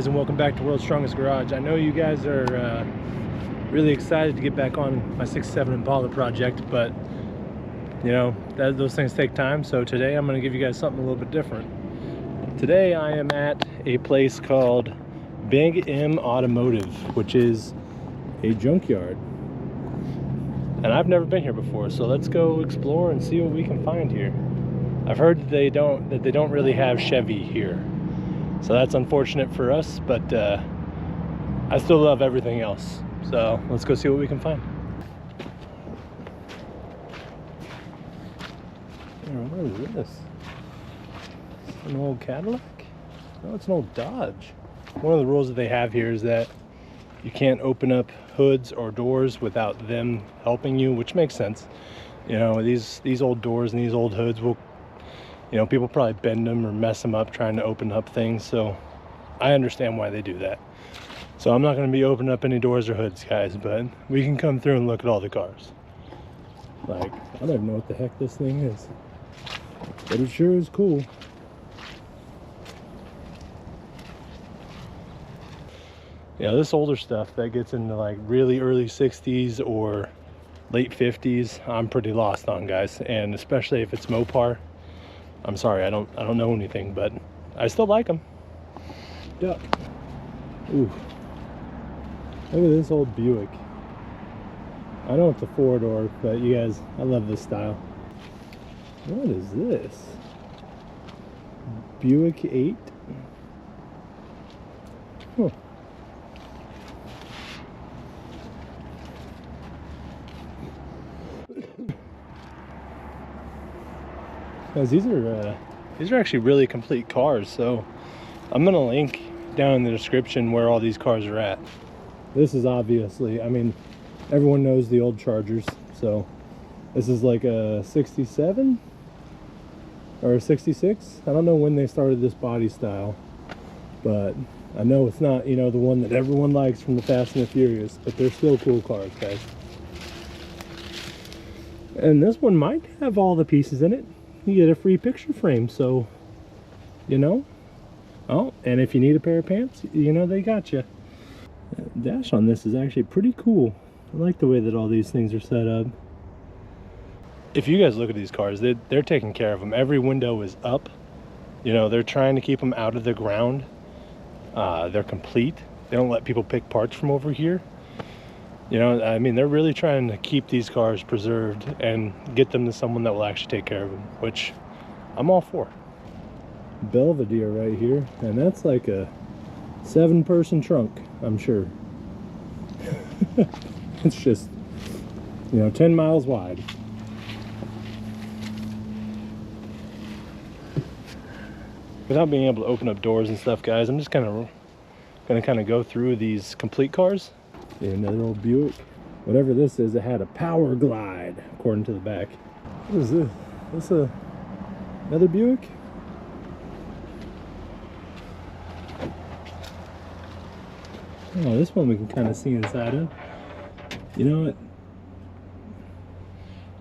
guys, and welcome back to World's Strongest Garage. I know you guys are really excited to get back on my 67 Impala project, but you know, those things take time. So today I'm going to give you guys something a little bit different. Today I am at a place called Big M Automotive, which is a junkyard. And I've never been here before, so let's go explore and see what we can find here. I've heard that they don't really have Chevy here. So that's unfortunate for us, but I still love everything else. So let's go see what we can find. What is this? An old Cadillac? No, it's an old Dodge. One of the rules that they have here is that you can't open up hoods or doors without them helping you, which makes sense. You know, these old doors and these old hoods will, you know, people probably bend them or mess them up trying to open up things, so I understand why they do that. So I'm not going to be opening up any doors or hoods, guys, but we can come through and look at all the cars. Like, I don't even know what the heck this thing is, but it sure is cool. Yeah, this older stuff that gets into like really early 60s or late 50s, I'm pretty lost on, guys, and especially if it's Mopar. I'm sorry, I don't know anything, but I still like them. Duck. Ooh. Look at this old Buick. I know it's a four-door, but you guys, I love this style. What is this? Buick 8? Huh. Guys, these are actually really complete cars, so I'm gonna link down in the description where all these cars are at. This is obviously, I mean, everyone knows the old Chargers, so this is like a 67 or a 66. I don't know when they started this body style, but I know it's not, you know, the one that everyone likes from the Fast and the Furious, but they're still cool cars, guys. And this one might have all the pieces in it. You get a free picture frame, so you know. Oh, and if you need a pair of pants, you know, they got you. Dash on this is actually pretty cool. I like the way that all these things are set up. If you guys look at these cars, they're taking care of them. Every window is up. You know, they're trying to keep them out of the ground. They're complete. They don't let people pick parts from over here. You know, I mean, they're really trying to keep these cars preserved and get them to someone that will actually take care of them, which I'm all for. Belvedere right here, and that's like a 7-person trunk, I'm sure. It's just, you know, 10 miles wide. Without being able to open up doors and stuff, guys, I'm just gonna go through these complete cars. Yeah, another old Buick. Whatever this is, it had a power glide, according to the back. What is this? Is this another Buick? Oh, this one we can kind of see inside of. You know what?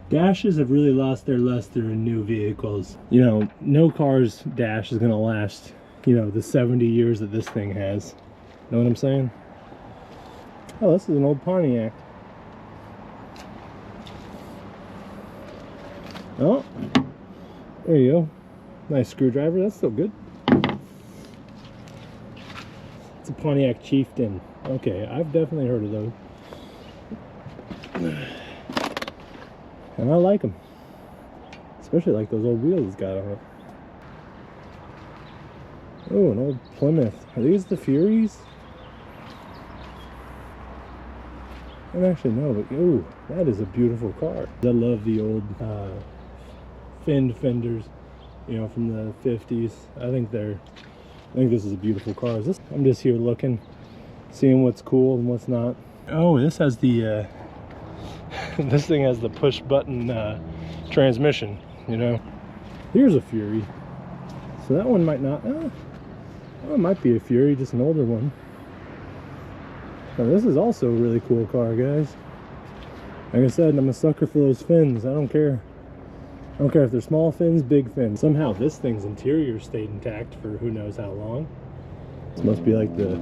Dashes have really lost their luster in new vehicles. You know, no car's dash is gonna last, you know, the 70 years that this thing has. Know what I'm saying? Oh, this is an old Pontiac. Oh, there you go. Nice screwdriver. That's still good. It's a Pontiac Chieftain. Okay, I've definitely heard of those. And I like them. Especially like those old wheels it's got on it. Oh, an old Plymouth. Are these the Furies? I don't actually know, but ooh, that is a beautiful car. I love the old finned fenders, you know, from the 50s. I think this is a beautiful car. I'm just here looking, seeing what's cool and what's not. Oh, this has the this thing has the push button transmission, you know. Here's a Fury. So that one might not, oh, it might be a Fury, just an older one. Now, this is also a really cool car, guys. Like I said, I'm a sucker for those fins. I don't care. I don't care if they're small fins, big fins. Somehow this thing's interior stayed intact for who knows how long. This must be like the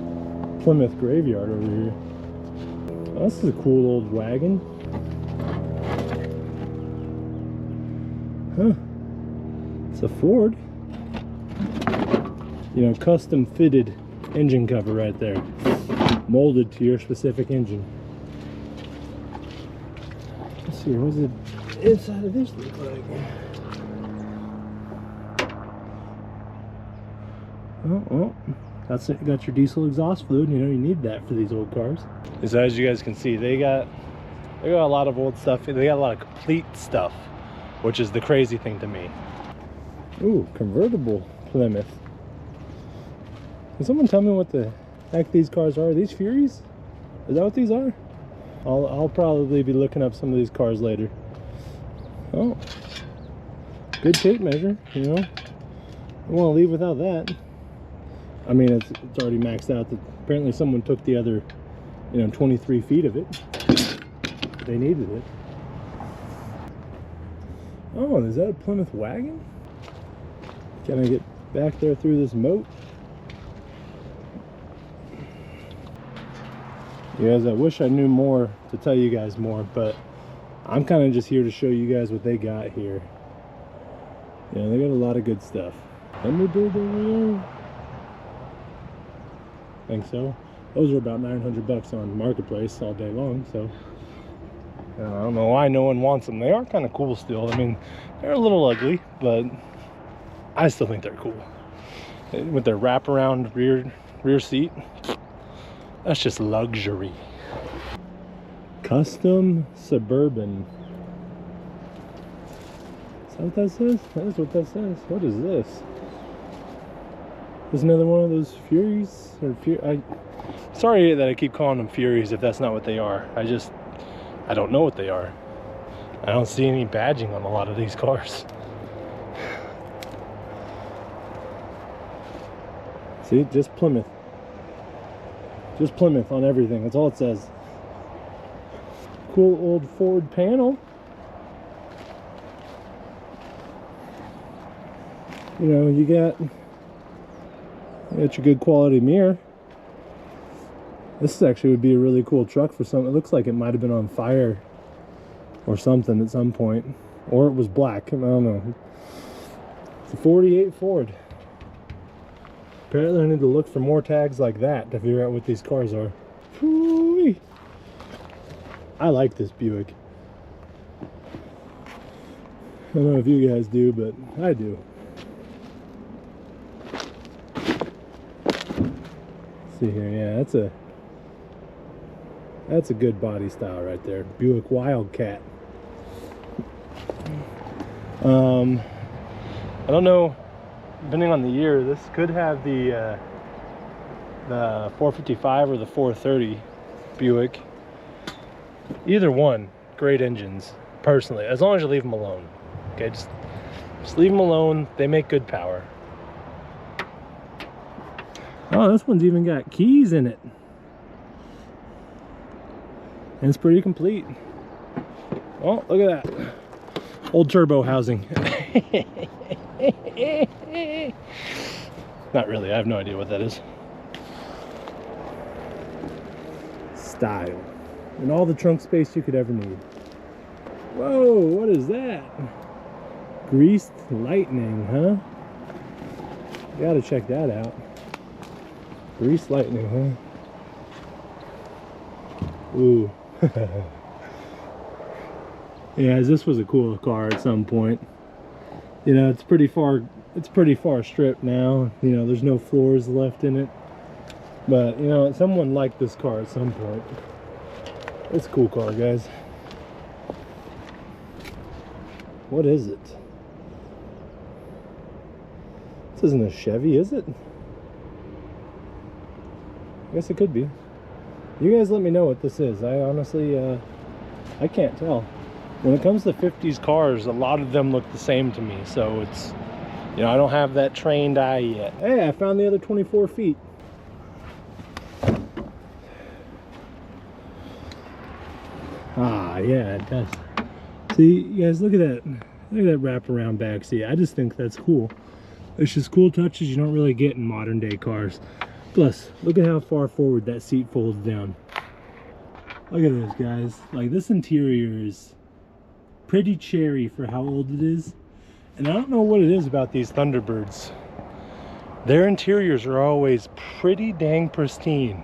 Plymouth graveyard over here. Oh, this is a cool old wagon. Huh. It's a Ford. You know, custom fitted engine cover right there. Molded to your specific engine. Let's see, what's the inside of this look like? Oh, that's it. Got your diesel exhaust fluid. You know, you need that for these old cars. So as you guys can see, they got a lot of old stuff. They got a lot of complete stuff, which is the crazy thing to me. Ooh, convertible Plymouth. Can someone tell me what the heck these cars are? Are these Furies? Is that what these are? I'll probably be looking up some of these cars later. Oh, good tape measure, you know. I don't want to leave without that. I mean, it's already maxed out. Apparently someone took the other, 23 feet of it. They needed it. Oh, is that a Plymouth wagon? Can I get back there through this moat? You guys, I wish I knew more to tell you guys more, but I'm kind of just here to show you guys what they got here. Yeah, they got a lot of good stuff. Let me build over here. I think so. Those are about 900 bucks on Marketplace all day long, so I don't know why no one wants them. They are kind of cool still. I mean, they're a little ugly, but I still think they're cool. With their wraparound rear seat, that's just luxury. Custom Suburban. Is that what that says? That is what that says. What is this? Is another one of those Furies? Sorry that I keep calling them Furies if that's not what they are. I don't know what they are. I don't see any badging on a lot of these cars. See, just Plymouth. Just Plymouth on everything. That's all it says. Cool old Ford panel. You know, you got your good quality mirror. This actually would be a really cool truck for something. It looks like it might have been on fire or something at some point. Or it was black. I don't know. It's a 48 Ford. Apparently I need to look for more tags like that to figure out what these cars are. Whoo-wee. I like this Buick. I don't know if you guys do, but I do. Let's see here, yeah, that's a good body style right there. Buick Wildcat. I don't know, depending on the year, this could have the 455 or the 430 Buick. Either one, great engines, personally, as long as you leave them alone. Okay, just leave them alone. They make good power. Oh, this one's even got keys in it. And it's pretty complete. Oh, look at that. Old turbo housing. Not really, I have no idea what that is. Style. And all the trunk space you could ever need. Whoa, what is that? Greased lightning, huh? Gotta check that out. Greased lightning, huh? Ooh. Yeah, this was a cool car at some point. You know, it's pretty far stripped now. You know, there's no floors left in it. But, you know, someone liked this car at some point. It's a cool car, guys. What is it? This isn't a Chevy, is it? I guess it could be. You guys let me know what this is. I honestly, I can't tell. When it comes to 50s cars, a lot of them look the same to me. So it's, you know, I don't have that trained eye yet. Hey, I found the other 24 feet. Ah, yeah, it does. See, you guys, look at that. Look at that wraparound back seat. I just think that's cool. It's just cool touches you don't really get in modern day cars. Plus, look at how far forward that seat folds down. Look at this, guys. Like, this interior is pretty cherry for how old it is. And I don't know what it is about these Thunderbirds. Their interiors are always pretty dang pristine.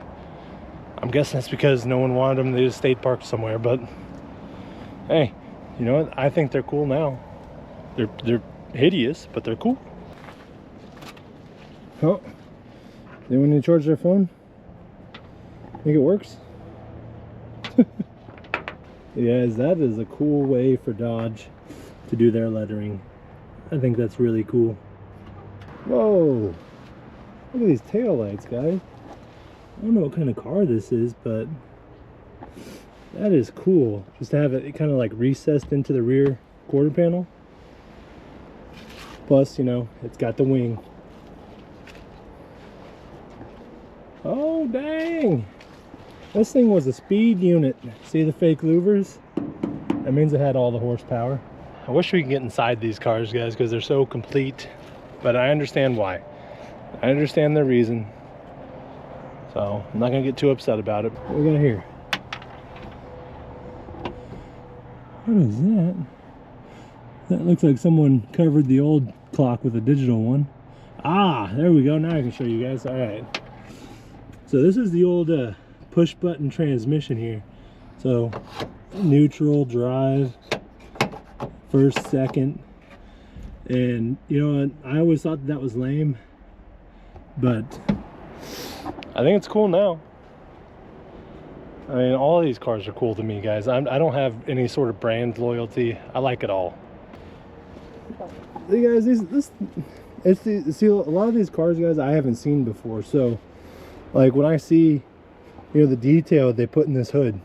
I'm guessing that's because no one wanted them to the state park somewhere, but hey, you know what? I think they're cool now. They're hideous, but they're cool. Oh, anyone need to charge their phone? Think it works? Yes, that is a cool way for Dodge to do their lettering. I think that's really cool. Whoa! Look at these taillights, guys. I don't know what kind of car this is, but that is cool. Just to have it kind of like recessed into the rear quarter panel. Plus, you know, it's got the wing. Oh, dang! This thing was a speed unit. See the fake louvers? That means it had all the horsepower. I wish we could get inside these cars, guys, because they're so complete. But I understand why. I understand their reason. So I'm not gonna get too upset about it. What we got here? What is that? That looks like someone covered the old clock with a digital one. Ah, there we go. Now I can show you guys. All right. So this is the old push button transmission here. So neutral, drive, first, second. And you know what, I always thought that was lame, but I think it's cool now. I mean, all these cars are cool to me, guys. I don't have any sort of brand loyalty. I like it all. You guys, see, a lot of these cars, guys, I haven't seen before. So like when I see, you know, the detail they put in this hood,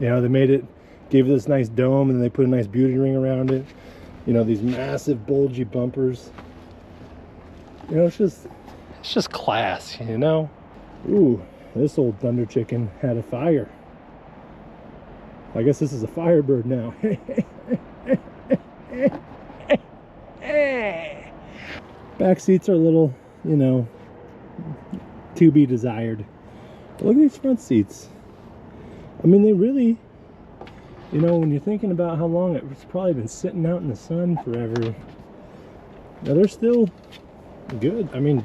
you know, they made it, gave it this nice dome, and they put a nice beauty ring around it. You know, these massive bulgy bumpers. You know, it's just class, you know. Ooh, this old Thunder Chicken had a fire. I guess this is a Firebird now. Back seats are a little, you know, to be desired. But look at these front seats. I mean, they really, you know, when you're thinking about how long it's probably been sitting out in the sun forever, now they're still good. I mean,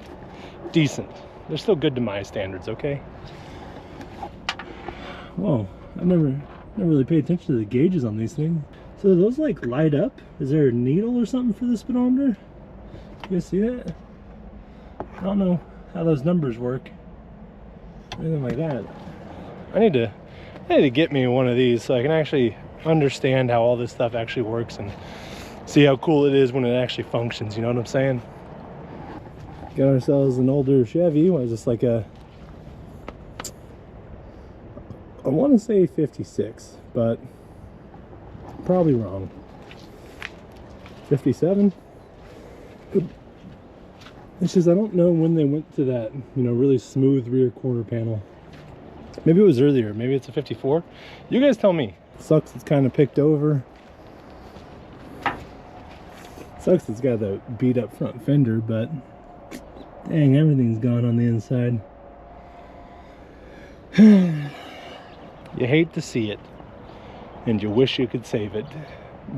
decent. They're still good to my standards, okay? Whoa, I've never really paid attention to the gauges on these things. So do those like light up? Is there a needle or something for the speedometer? You guys see that? I don't know how those numbers work. Anything like that. I need to get me one of these so I can actually understand how all this stuff actually works and see how cool it is when it actually functions, you know what I'm saying? Got ourselves an older Chevy. What is this, like a, I want to say 56, but probably wrong. 57? It's just, I don't know when they went to that, you know, really smooth rear quarter panel. Maybe it was earlier. Maybe it's a 54. You guys tell me. Sucks it's kind of picked over. Sucks it's got the beat up front fender, but dang, everything's gone on the inside. You hate to see it, and you wish you could save it,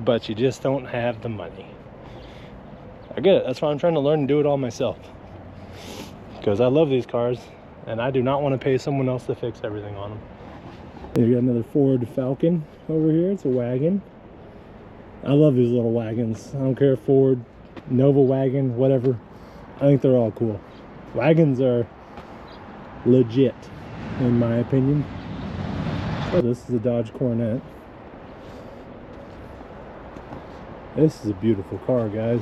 but you just don't have the money. I get it. That's why I'm trying to learn and do it all myself, because I love these cars and I do not want to pay someone else to fix everything on them. You got another Ford Falcon over here. It's a wagon. I love these little wagons. I don't care if Ford, Nova wagon, whatever. I think they're all cool. Wagons are legit, in my opinion. So this is a Dodge Coronet. This is a beautiful car, guys.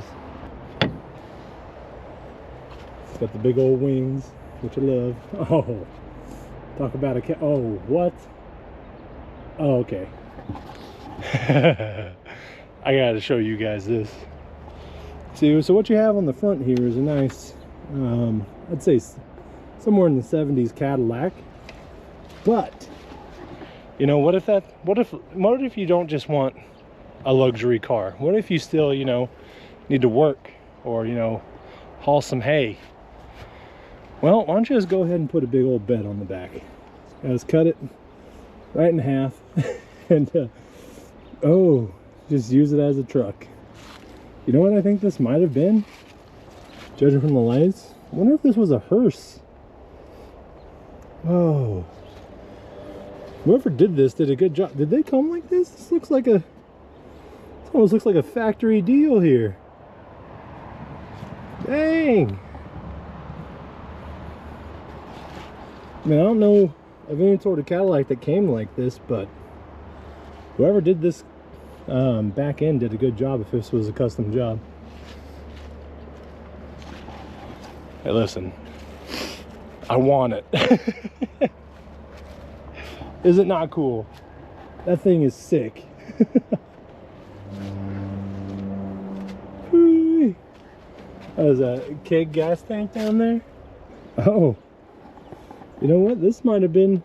It's got the big old wings, which I love. Oh, talk about a oh, what? Oh, okay. I gotta show you guys this. See, so what you have on the front here is a nice, I'd say somewhere in the 70s Cadillac. But, you know, what if you don't just want a luxury car? What if you still, you know, need to work or, you know, haul some hay? Well, why don't you just go ahead and put a big old bed on the back. Just cut it right in half and oh, just use it as a truck. You know what I think this might have been? Judging from the lights, I wonder if this was a hearse. Oh, whoever did this did a good job. Did they come like this? This looks like this almost looks like a factory deal here. Dang. I mean, I don't know of any sort of Cadillac that came like this, but whoever did this back end did a good job if this was a custom job. Hey, listen, I want it. Is it not cool? That thing is sick. There's a keg gas tank down there. Oh, you know what? This might have been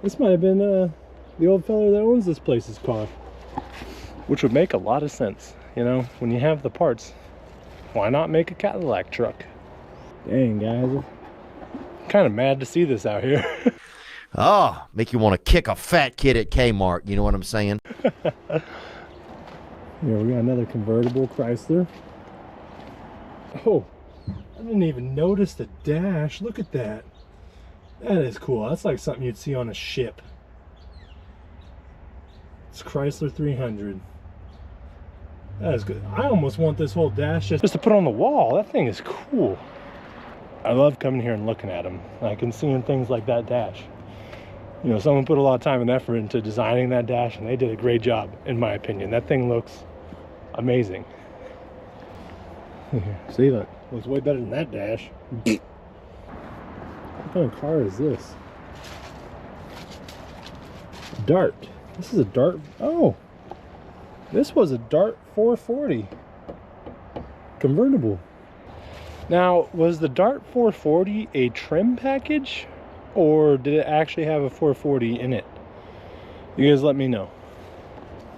the old fella that owns this place's car, which would make a lot of sense. You know, when you have the parts, why not make a Cadillac truck? Dang, guys, kind of mad to see this out here. Oh, make you want to kick a fat kid at Kmart, you know what I'm saying? Here we got another convertible Chrysler. Oh, I didn't even notice the dash. Look at that. That is cool. That's like something you'd see on a ship. It's Chrysler 300. That is good. I almost want this whole dash just to put on the wall. That thing is cool. I love coming here and looking at them. Like, and seeing things like that dash. You know, someone put a lot of time and effort into designing that dash, and they did a great job, in my opinion. That thing looks amazing. See, that looks way better than that dash. What kind of car is this? Dart. This is a Dart. Oh, this was a Dart 440 convertible. Now, was the Dart 440 a trim package, or did it actually have a 440 in it? You guys let me know.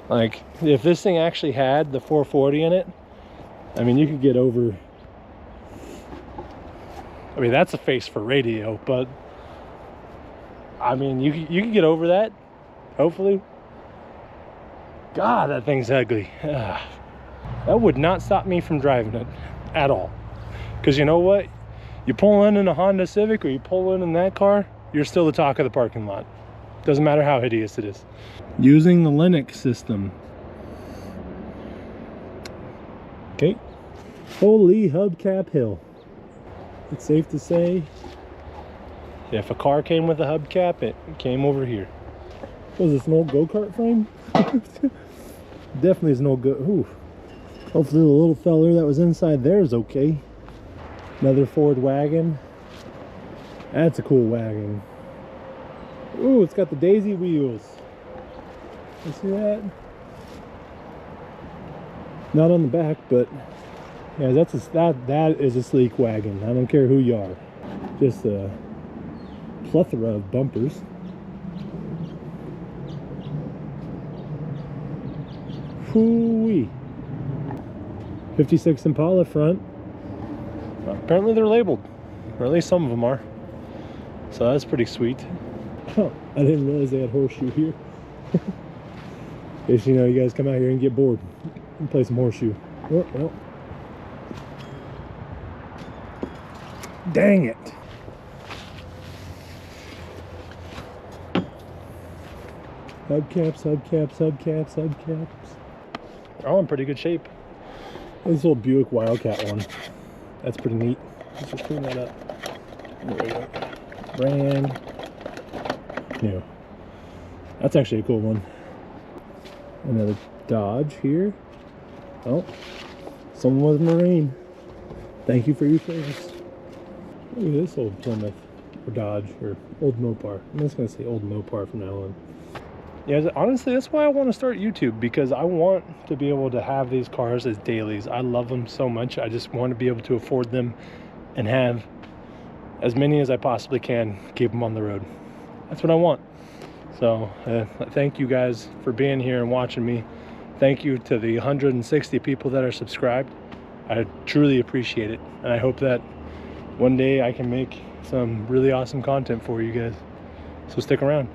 Like, if this thing actually had the 440 in it, I mean, you could get over, I mean, that's a face for radio, but I mean, you can get over that, hopefully. God, that thing's ugly. Ugh. That would not stop me from driving it at all. Because you know what? You pull in a Honda Civic or you pull in that car, you're still the talk of the parking lot. Doesn't matter how hideous it is. Using the Linux system. Okay. Holy hubcap hill. It's safe to say, if a car came with a hubcap, it came over here. Was this an old go-kart frame? Definitely is an old Ooh. Hopefully the little feller that was inside there is okay. Another Ford wagon. That's a cool wagon. Ooh, it's got the daisy wheels. You see that? Not on the back, but yeah, that is a sleek wagon. I don't care who you are. Just a plethora of bumpers. Hoo-wee. 56 Impala front. Apparently they're labeled, or at least some of them are. So that's pretty sweet. Oh, I didn't realize they had horseshoe here. In case you know, you guys come out here and get bored and play some horseshoe. Oh, well. Dang it. Hubcaps, hubcaps, hubcaps, hubcaps. They're all in pretty good shape. This little Buick Wildcat one. That's pretty neat. Let's just clean that up. There we go. Brand new. That's actually a cool one. Another Dodge here. Oh, someone was a Marine. Thank you for your service. Look at this old Plymouth or Dodge or old Mopar. I'm just gonna say old Mopar from now on. Yeah, honestly, that's why I want to start YouTube, because I want to be able to have these cars as dailies. I love them so much. I just want to be able to afford them and have as many as I possibly can, keep them on the road. That's what I want. So thank you guys for being here and watching me. Thank you to the 160 people that are subscribed. I truly appreciate it, and I hope that one day I can make some really awesome content for you guys. So stick around.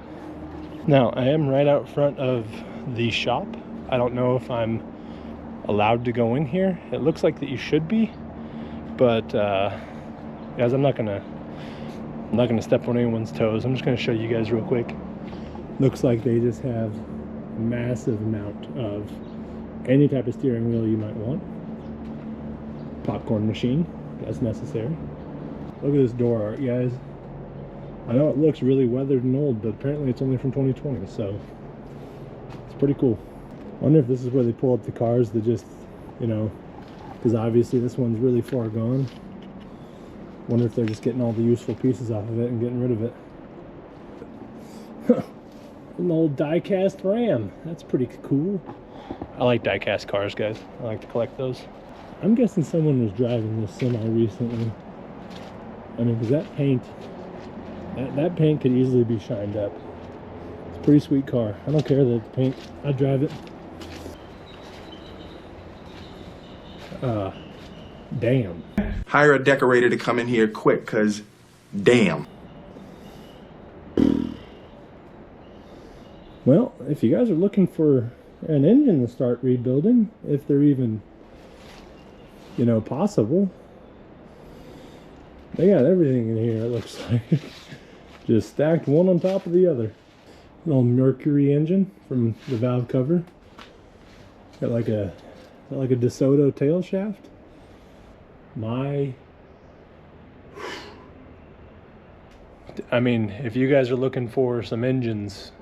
Now, I am right out front of the shop. I don't know if I'm allowed to go in here. It looks like that you should be, but guys, I'm not gonna step on anyone's toes. I'm just gonna show you guys real quick. Looks like they just have a massive amount of any type of steering wheel you might want. Popcorn machine, that's necessary. Look at this door art, guys. I know it looks really weathered and old, but apparently it's only from 2020, so it's pretty cool. Wonder if this is where they pull up the cars that just, you know, because obviously this one's really far gone. Wonder if they're just getting all the useful pieces off of it and getting rid of it. An old die-cast Ram. That's pretty cool. I like die-cast cars, guys. I like to collect those. I'm guessing someone was driving this semi recently. I mean, because that paint, that paint could easily be shined up. It's a pretty sweet car. I don't care that it's paint. I'd drive it. Damn. Hire a decorator to come in here quick, cause damn. Well, if you guys are looking for an engine to start rebuilding, if they're even, you know, possible, they got everything in here, it looks like. Just stacked one on top of the other. An old Mercury engine from the valve cover. Got like a DeSoto tail shaft. I mean, if you guys are looking for some engines,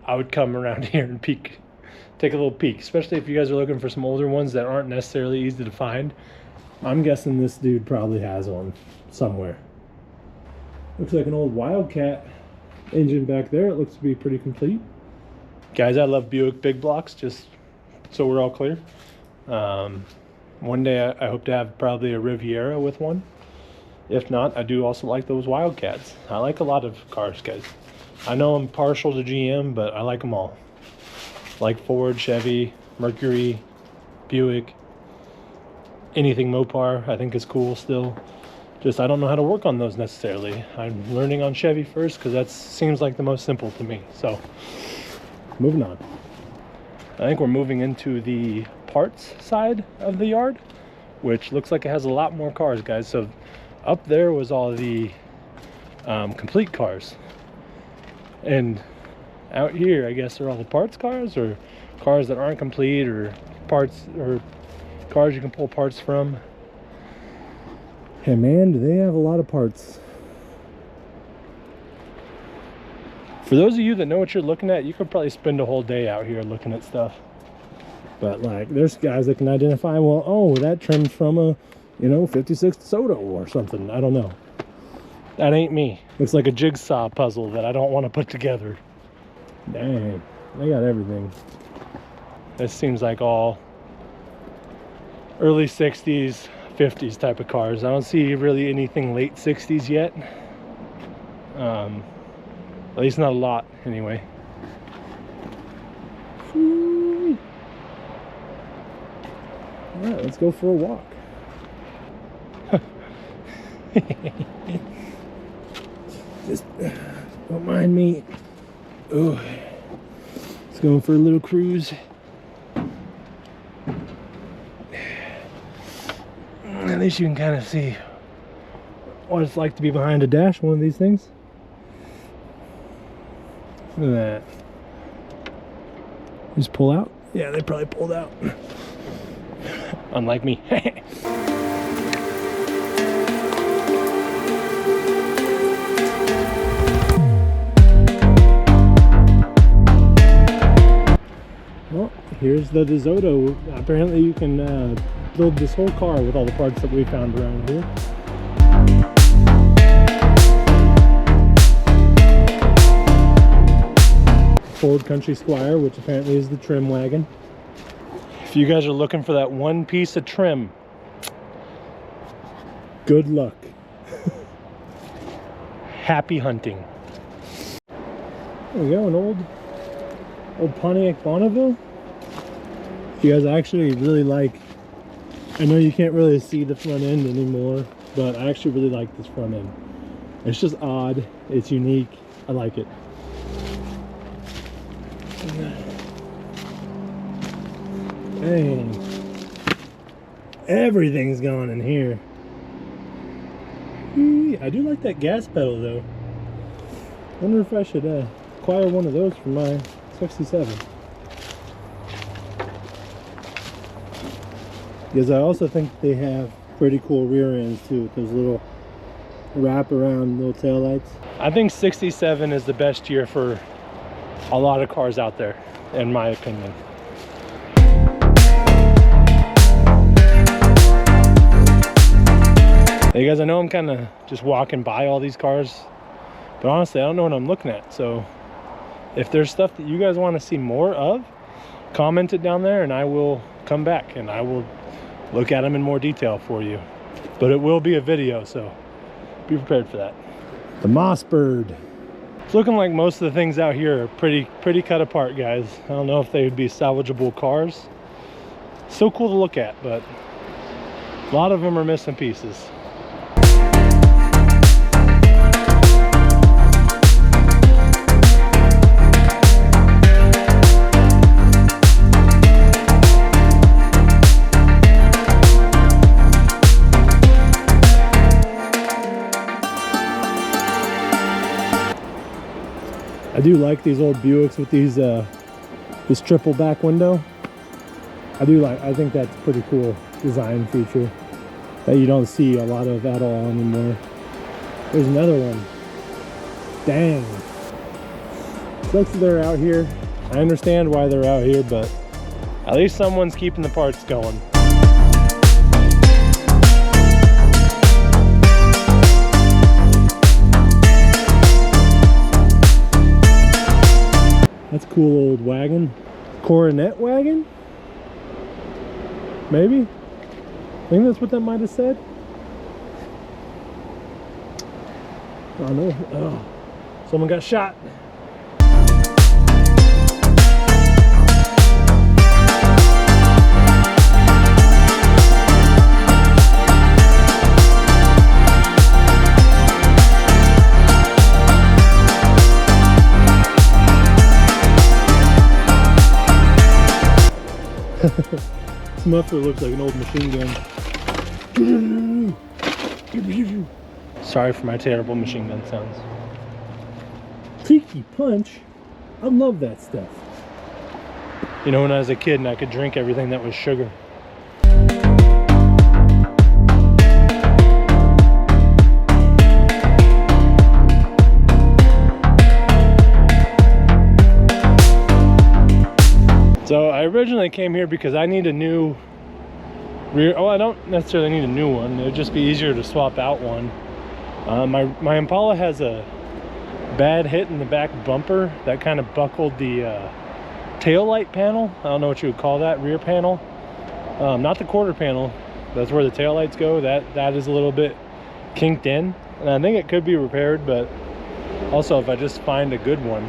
I would come around here and take a little peek, especially if you guys are looking for some older ones that aren't necessarily easy to find. I'm guessing this dude probably has one somewhere. Looks like an old Wildcat engine back there. It looks to be pretty complete. Guys, I love Buick big blocks, just so we're all clear. One day I hope to have probably a Riviera with one. If not, I do also like those Wildcats. I like a lot of cars, guys. I know I'm partial to GM, but I like them all. Like Ford, Chevy, Mercury, Buick, anything Mopar I think is cool still. Just I don't know how to work on those necessarily. I'm learning on Chevy first because that seems like the most simple to me. So moving on. I think we're moving into the parts side of the yard, which looks like it has a lot more cars, guys. So up there was all the complete cars, and out here I guess are all the parts cars, or cars that aren't complete, or parts, or cars you can pull parts from. Hey man, do they have a lot of parts. For those of you that know what you're looking at, you could probably spend a whole day out here looking at stuff. But like, there's guys that can identify, well, oh, that trim's from a, you know, 56 DeSoto or something. I don't know. That ain't me. Looks like a jigsaw puzzle that I don't want to put together. Dang, they got everything. This seems like all early 60s, 50s type of cars. I don't see really anything late 60s yet. At least not a lot, anyway. Alright, let's go for a walk. Just don't mind me. Oh, let's go for a little cruise. At least you can kind of see what it's like to be behind a dash one of these things. Look at that. Just pull out? Yeah, they probably pulled out. Unlike me. Well, here's the DeSoto. Apparently you can build this whole car with all the parts that we found around here. Ford Country Squire, which apparently is the trim wagon. If you guys are looking for that one piece of trim, good luck. Happy hunting. There we go, an old Pontiac Bonneville. If you guys actually really like, I know you can't really see the front end anymore, but I actually really like this front end. It's just odd, it's unique, I like it. Dang. Everything's gone in here. I do like that gas pedal though. Wonder if I should acquire one of those for my 67. Because I also think they have pretty cool rear ends too, with those little wrap around little tail lights. I think 67 is the best year for a lot of cars out there, in my opinion. Hey guys, I know I'm kind of just walking by all these cars, but honestly I don't know what I'm looking at. So if there's stuff that you guys want to see more of, comment it down there and I will come back and I will look at them in more detail for you. But it will be a video, so be prepared for that. The Mossberg. It's looking like most of the things out here are pretty cut apart, guys. I don't know if they would be salvageable cars. So cool to look at, but a lot of them are missing pieces. I do like these old Buicks with these this triple back window. I think that's a pretty cool design feature that you don't see a lot of at all anymore. There's another one. Dang. Sucks that they're out here. I understand why they're out here, but at least someone's keeping the parts going. That's a cool old wagon. Coronet wagon? Maybe? I think that's what that might have said. Oh no. Oh. Someone got shot. This muffler looks like an old machine gun. Sorry for my terrible machine gun sounds. Tiki Punch? I love that stuff. You know, when I was a kid and I could drink everything that was sugar. So I originally came here because I need a new rear. Oh, I don't necessarily need a new one. It would just be easier to swap out one. My Impala has a bad hit in the back bumper that kind of buckled the tail light panel. I don't know what you would call that, rear panel. Not the quarter panel. That's where the tail lights go. That is a little bit kinked in, and I think it could be repaired. But also, if I just find a good one,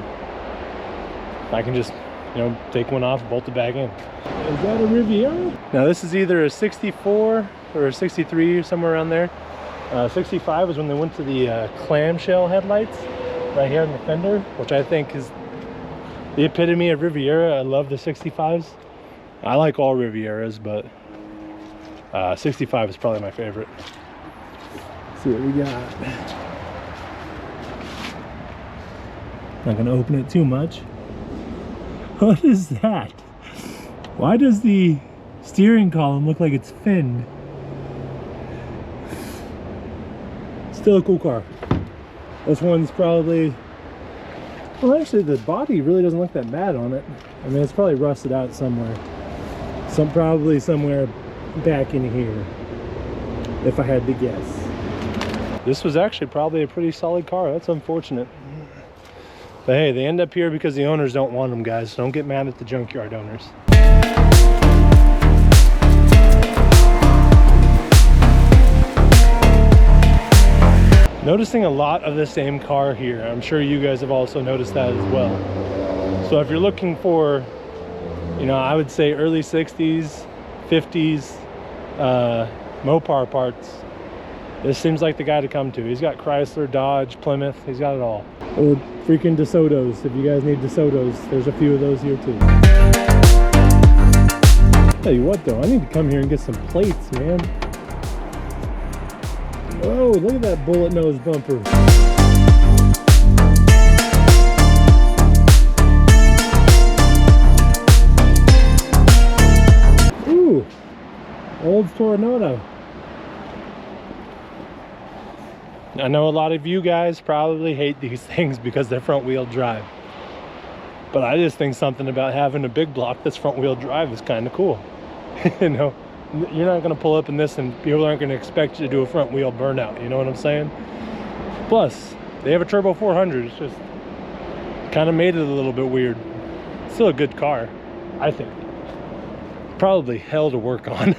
I can just, you know, take one off, bolt it back in. Is that a Riviera? Now this is either a 64 or a 63, somewhere around there. 65 was when they went to the clamshell headlights right here in the fender, which I think is the epitome of Riviera. I love the 65s. I like all Rivieras, but 65 is probably my favorite. Let's see what we got. Not gonna open it too much. What is that? Why does the steering column look like it's finned? Still a cool car. This one's probably, well, actually the body really doesn't look that bad on it. I mean, it's probably rusted out somewhere. Probably somewhere back in here, if I had to guess. This was actually probably a pretty solid car. That's unfortunate. But hey, they end up here because the owners don't want them, guys. So don't get mad at the junkyard owners. Noticing a lot of the same car here. I'm sure you guys have also noticed that as well. So if you're looking for, you know, I would say early 60s, 50s Mopar parts, This seems like the guy to come to. He's got Chrysler, Dodge, Plymouth. He's got it all. Or freaking DeSoto's. If you guys need DeSoto's, there's a few of those here too. Tell you what though, I need to come here and get some plates, man. Whoa, look at that bullet nose bumper. Ooh, old Toronado. I know a lot of you guys probably hate these things because they're front wheel drive. But I just think something about having a big block that's front wheel drive is kind of cool. You know, you're not going to pull up in this and people aren't going to expect you to do a front wheel burnout. You know what I'm saying? Plus, they have a turbo 400. It's just kind of made it a little bit weird. Still a good car, I think. Probably hell to work on.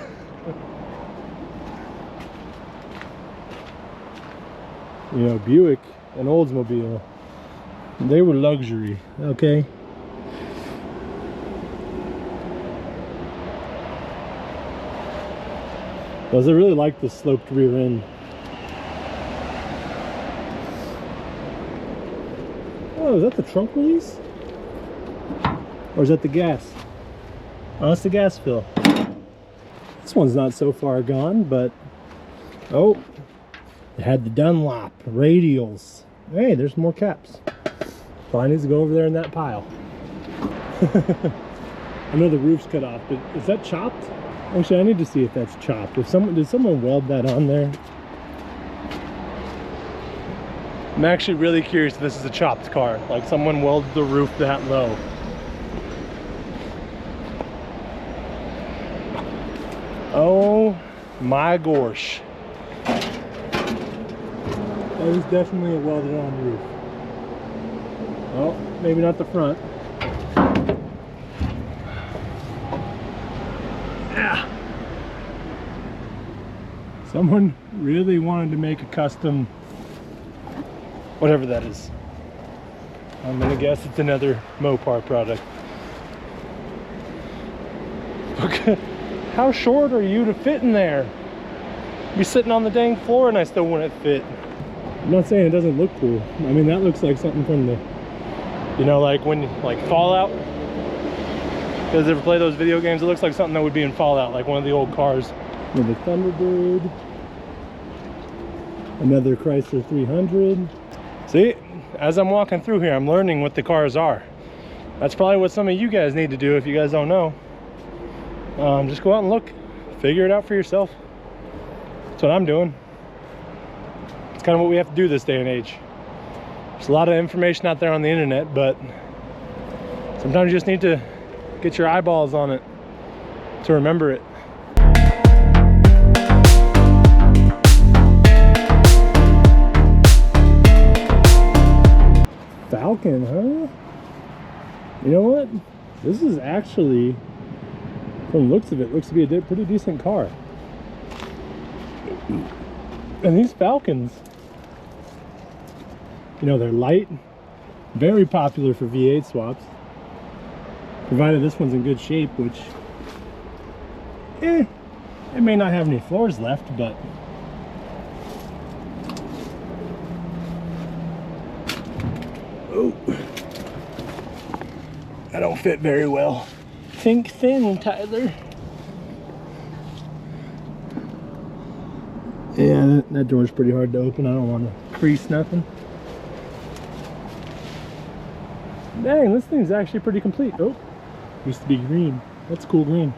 You know, Buick and Oldsmobile, they were luxury, okay? Because I really like the sloped rear end. Oh, is that the trunk release? Or is that the gas? Oh, it's the gas fill. This one's not so far gone, but... Oh, it had the Dunlop radials. Hey, there's more caps. Probably needs to go over there in that pile. I know the roof's cut off, but is that chopped? Actually, I need to see if that's chopped. Did someone weld that on there? I'm actually really curious if this is a chopped car. Like someone welded the roof that low. Oh my gosh. That is definitely a welded on roof. Oh, maybe not the front. Yeah. Someone really wanted to make a custom, whatever that is. I'm gonna guess it's another Mopar product. Look, how short are you to fit in there? You'd be sitting on the dang floor and I still wouldn't fit. I'm not saying it doesn't look cool. I mean, that looks like something from the, you know, like Fallout. You guys ever play those video games? It looks like something that would be in Fallout, like one of the old cars. Another Thunderbird. Another Chrysler 300. See, as I'm walking through here, I'm learning what the cars are. That's probably what some of you guys need to do if you guys don't know. Just go out and look. Figure it out for yourself. That's what I'm doing. It's kind of what we have to do this day and age. There's a lot of information out there on the internet, but sometimes you just need to get your eyeballs on it to remember it. Falcon, huh? You know what? This is actually, from the looks of it, looks to be a pretty decent car. And these Falcons, you know, they're light, very popular for V8 swaps. Provided this one's in good shape, which, it may not have any floors left, but oh, I don't fit very well. Think thin, Tyler. Yeah, that door's pretty hard to open. I don't want to crease nothing. Dang, this thing's actually pretty complete. Oh, used to be green. That's cool green.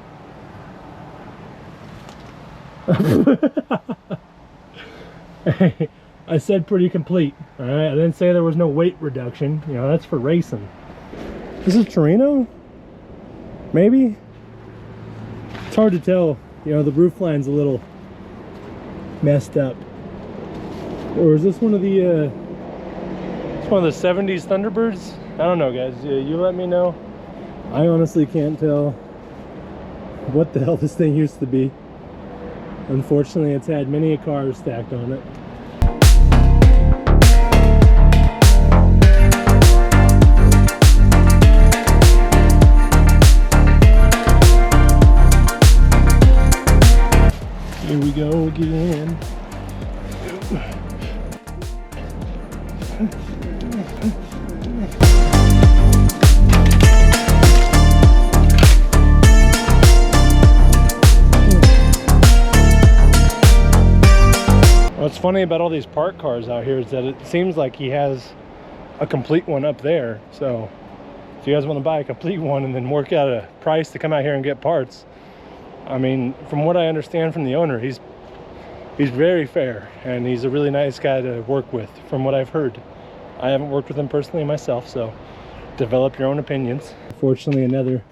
Hey, I said pretty complete. All right, I didn't say there was no weight reduction. You know, that's for racing. This is Torino? Maybe? It's hard to tell. You know, the roof line's a little messed up. Or is this one of the it's one of the 70s Thunderbirds? I don't know, guys. You let me know. I honestly can't tell what the hell this thing used to be. Unfortunately, it's had many cars stacked on it. Here we go again. What's funny about all these park cars out here is that it seems like he has a complete one up there. So if you guys want to buy a complete one and then work out a price to come out here and get parts, I mean, from what I understand from the owner, he's very fair and he's a really nice guy to work with, from what I've heard. I haven't worked with him personally myself, so develop your own opinions. Fortunately, another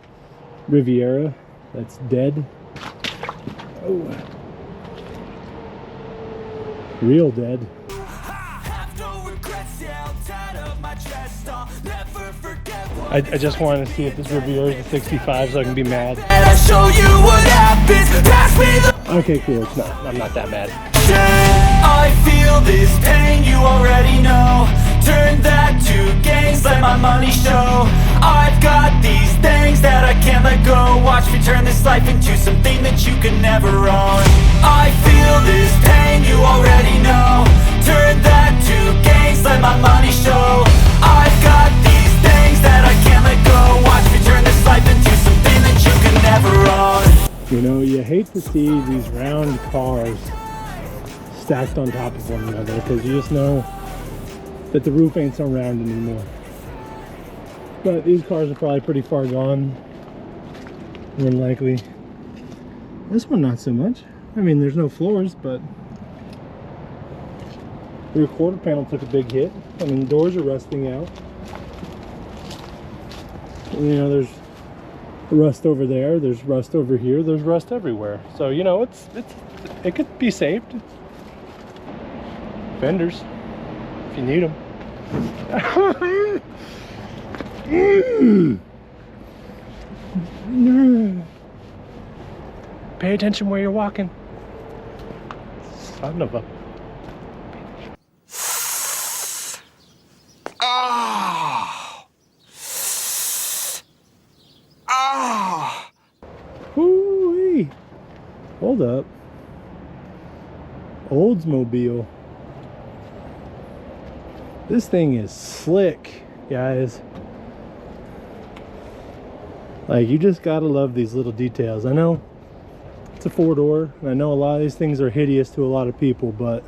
Riviera that's dead. Oh. Real dead. I just wanted to see if this Riviera is a 65 so I can be mad. Okay, cool, it's not. I'm not that mad. I feel this pain, you already know. Turn that to gains, let my money show. I've got these things that I can't let go. Watch me turn this life into something that you can never own. I feel this pain, you already know. Turn that to gains, let my money show. I've got these things that I can't let go. Watch me turn this life into something that you can never own. You know, you hate to see these round cars stacked on top of one another because you just know that the roof ain't so round anymore. But these cars are probably pretty far gone, more than likely. This one not so much. I mean, there's no floors, but the rear quarter panel took a big hit. I mean, the doors are rusting out. You know, there's rust over there, there's rust over here, there's rust everywhere. So, you know, it could be saved. Fenders, if you need them. Pay attention where you're walking. Son of a... Woo-wee. Hold up. Oldsmobile. This thing is slick, guys. Like, you just gotta love these little details. I know it's a four-door, and I know a lot of these things are hideous to a lot of people, but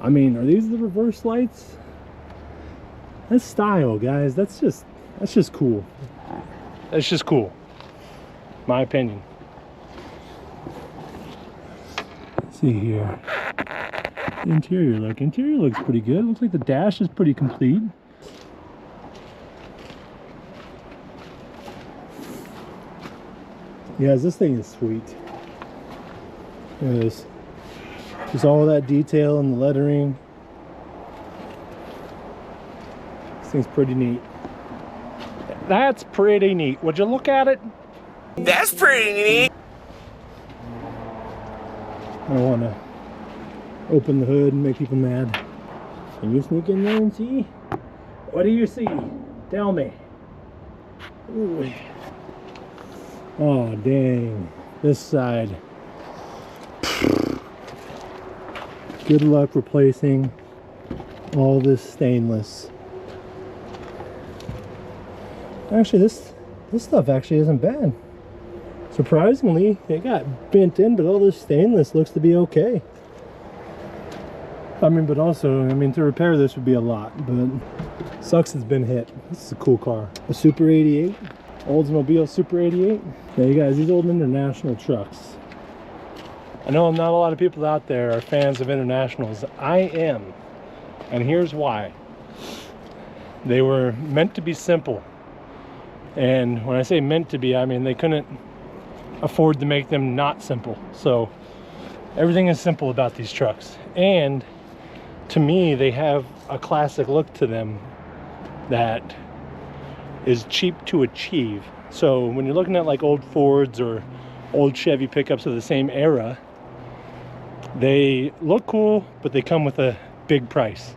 I mean, are these the reverse lights? That's style, guys. That's just cool. That's just cool. My opinion. Let's see here. Interior looks pretty good. Looks like the dash is pretty complete. Yes, this thing is sweet. Look at this. Just all that detail in the lettering. This thing's pretty neat. That's pretty neat. Would you look at it? That's pretty neat. I don't want to open the hood and make people mad. Can you sneak in there and see? What do you see? Tell me. Ooh. Oh, dang. This side. Good luck replacing all this stainless. Actually, this stuff actually isn't bad. Surprisingly, it got bent in, but all this stainless looks to be okay. I mean, but also, I mean, to repair this would be a lot, but sucks it's been hit. This is a cool car. A Super 88, Oldsmobile Super 88. Now you guys, these old International trucks. I know not a lot of people out there are fans of Internationals. I am, and here's why. They were meant to be simple. And when I say meant to be, I mean they couldn't afford to make them not simple. So everything is simple about these trucks. And to me, they have a classic look to them that is cheap to achieve. So when you're looking at like old Fords or old Chevy pickups of the same era, they look cool, but they come with a big price.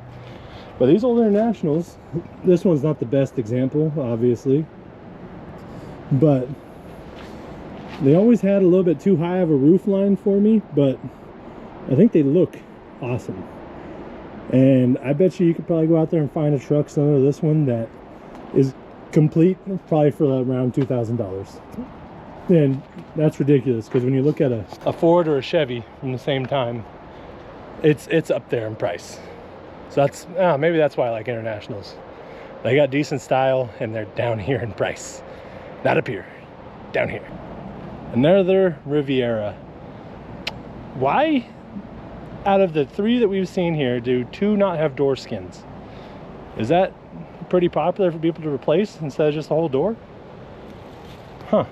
But these old Internationals, this one's not the best example, obviously, but they always had a little bit too high of a roof line for me, but I think they look awesome. And I bet you could probably go out there and find a truck similar to this one that is complete probably for around $2,000. And that's ridiculous, because when you look at a Ford or a Chevy from the same time, it's up there in price. So that's maybe that's why I like Internationals. They got decent style and they're down here in price. Not up here, down here. Another Riviera. Why, out of the 3 that we've seen here, do 2 not have door skins? Is that pretty popular for people to replace instead of just the whole door? Huh.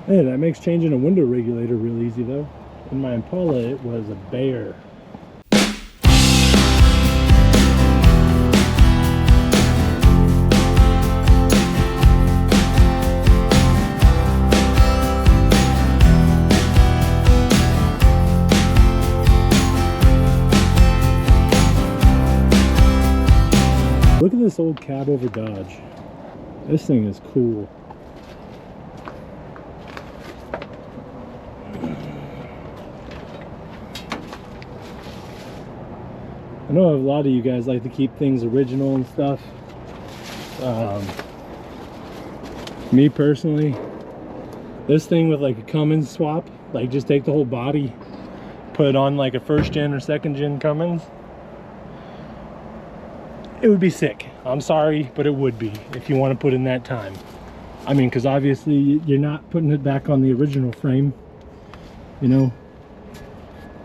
Hey, that makes changing a window regulator real easy though. In my Impala, it was a bear. Look at this old cab over Dodge. This thing is cool. I know a lot of you guys like to keep things original and stuff. Me personally, this thing with like a Cummins swap, like just take the whole body, put it on like a 1st gen or 2nd gen Cummins, it would be sick. I'm sorry, but it would be if you want to put in that time. I mean, because obviously you're not putting it back on the original frame, you know,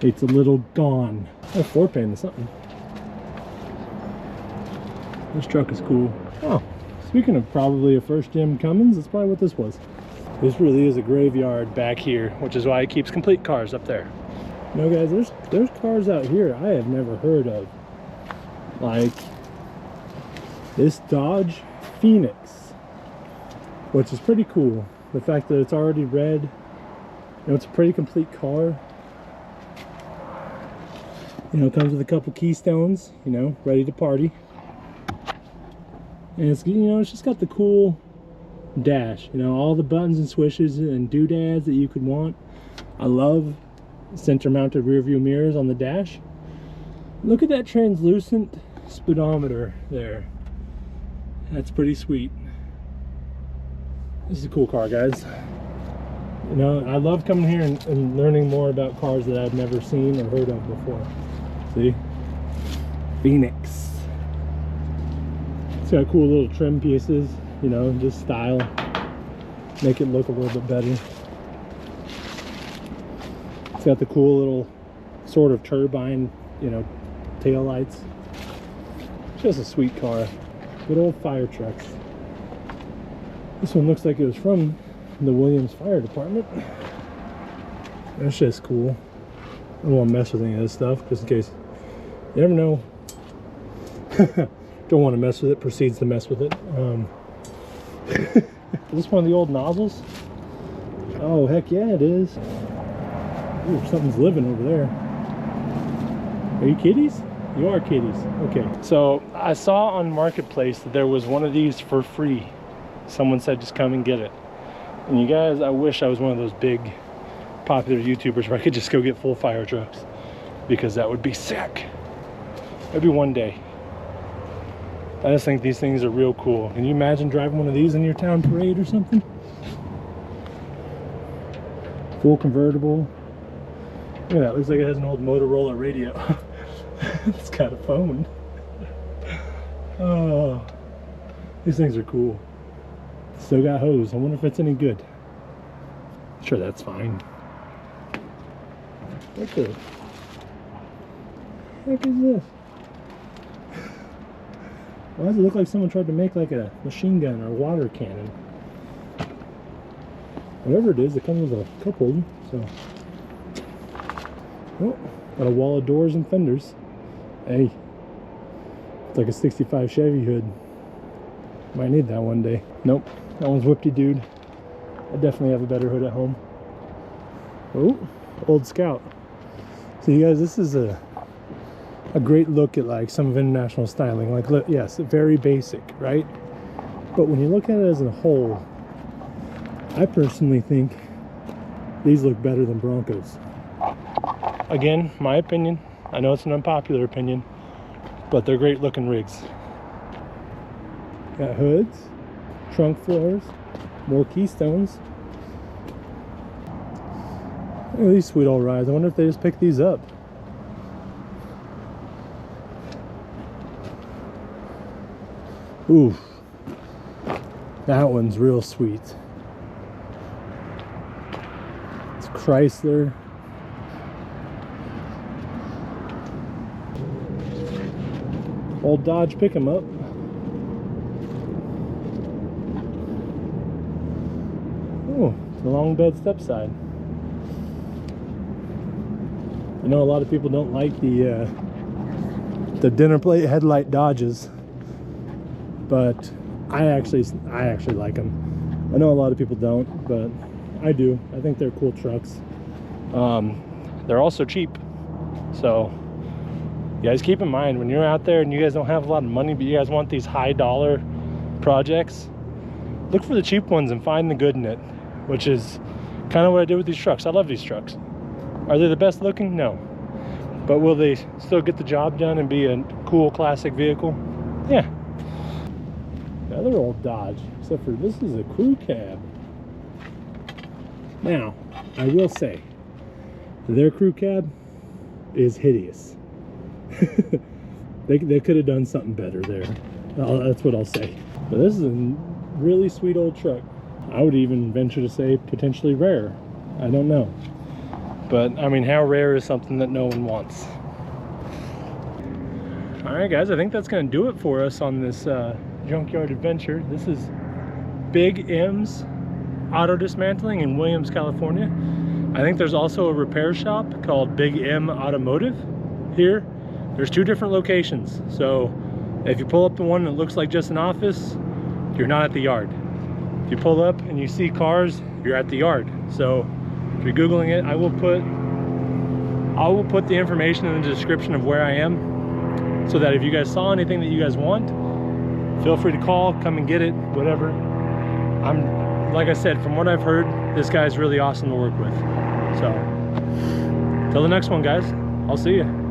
it's a little gone. Oh, 4-pan or something. This truck is cool. Oh, speaking of probably a 1st gen Cummins, that's probably what this was. This really is a graveyard back here, which is why it keeps complete cars up there. You know, guys, there's cars out here I have never heard of. Like this Dodge Phoenix, which is pretty cool. The fact that it's already red, you know, it's a pretty complete car. You know, it comes with a couple keystones, you know, ready to party. And it's, you know, it's just got the cool dash, you know, all the buttons and swishes and doodads that you could want. I love center mounted rear view mirrors on the dash. Look at that translucent speedometer there. That's pretty sweet. This is a cool car, guys. You know, I love coming here and learning more about cars that I've never seen or heard of before. See? Phoenix. It's got cool little trim pieces, you know, just style. Make it look a little bit better. It's got the cool little sort of turbine, you know, tail lights. Just a sweet car. Good old fire trucks. This one looks like it was from the Williams Fire Department. That's just cool. I don't want to mess with any of this stuff, just in case. You never know. Don't want to mess with it, proceeds to mess with it. Is this one of the old nozzles? Oh, heck yeah, it is. Ooh, something's living over there. Are you kitties? You are kitties. Okay. So I saw on Marketplace that there was one of these for free. Someone said just come and get it. And you guys, I wish I was one of those big popular YouTubers where I could just go get full fire trucks, because that would be sick. Maybe one day. I just think these things are real cool. Can you imagine driving one of these in your town parade or something? Full convertible. Look at that, looks like it has an old Motorola radio. It's got a phone. Oh, these things are cool. Still got hose. I wonder if it's any good. Sure, that's fine. What the heck is this? Why does it look like someone tried to make like a machine gun or water cannon? Whatever it is, it comes with a cup holder, so. Oh, got a wall of doors and fenders. Hey, it's like a 65 Chevy hood. Might need that one day. Nope, that one's whippy dude. I definitely have a better hood at home. Oh, old Scout. So you guys, this is a great look at like some of International styling. Like, look, yes, very basic, right? But when you look at it as a whole, I personally think these look better than Broncos. Again, my opinion. I know it's an unpopular opinion, but they're great looking rigs. Got hoods, trunk floors, more keystones. Look at these sweet old rides. I wonder if they just picked these up. Ooh, that one's real sweet. It's Chrysler. Old Dodge pick 'em up. Oh, the long bed step side. I know a lot of people don't like the dinner plate headlight Dodges, but I actually like them. I know a lot of people don't, but I do. I think they're cool trucks. They're also cheap, so you guys keep in mind when you're out there and you guys don't have a lot of money, but you guys want these high dollar projects, look for the cheap ones and find the good in it, which is kind of what I did with these trucks. I love these trucks. Are they the best looking? No. But will they still get the job done and be a cool classic vehicle? Yeah. Another old Dodge, except for this is a crew cab. Now, I will say, their crew cab is hideous. They could have done something better there. That's what I'll say. But this is a really sweet old truck. I would even venture to say potentially rare. I don't know. But I mean, how rare is something that no one wants? Alright guys, I think that's going to do it for us on this junkyard adventure. This is Big M's Auto Dismantling in Williams, California. I think there's also a repair shop called Big M Automotive here. There's 2 different locations. So if you pull up the one that looks like just an office, you're not at the yard. If you pull up and you see cars, you're at the yard. So if you're Googling it, I will put the information in the description of where I am, so that if you guys saw anything that you guys want, feel free to call, come and get it, whatever. Like I said, from what I've heard, this guy's really awesome to work with. So till the next one, guys, I'll see you.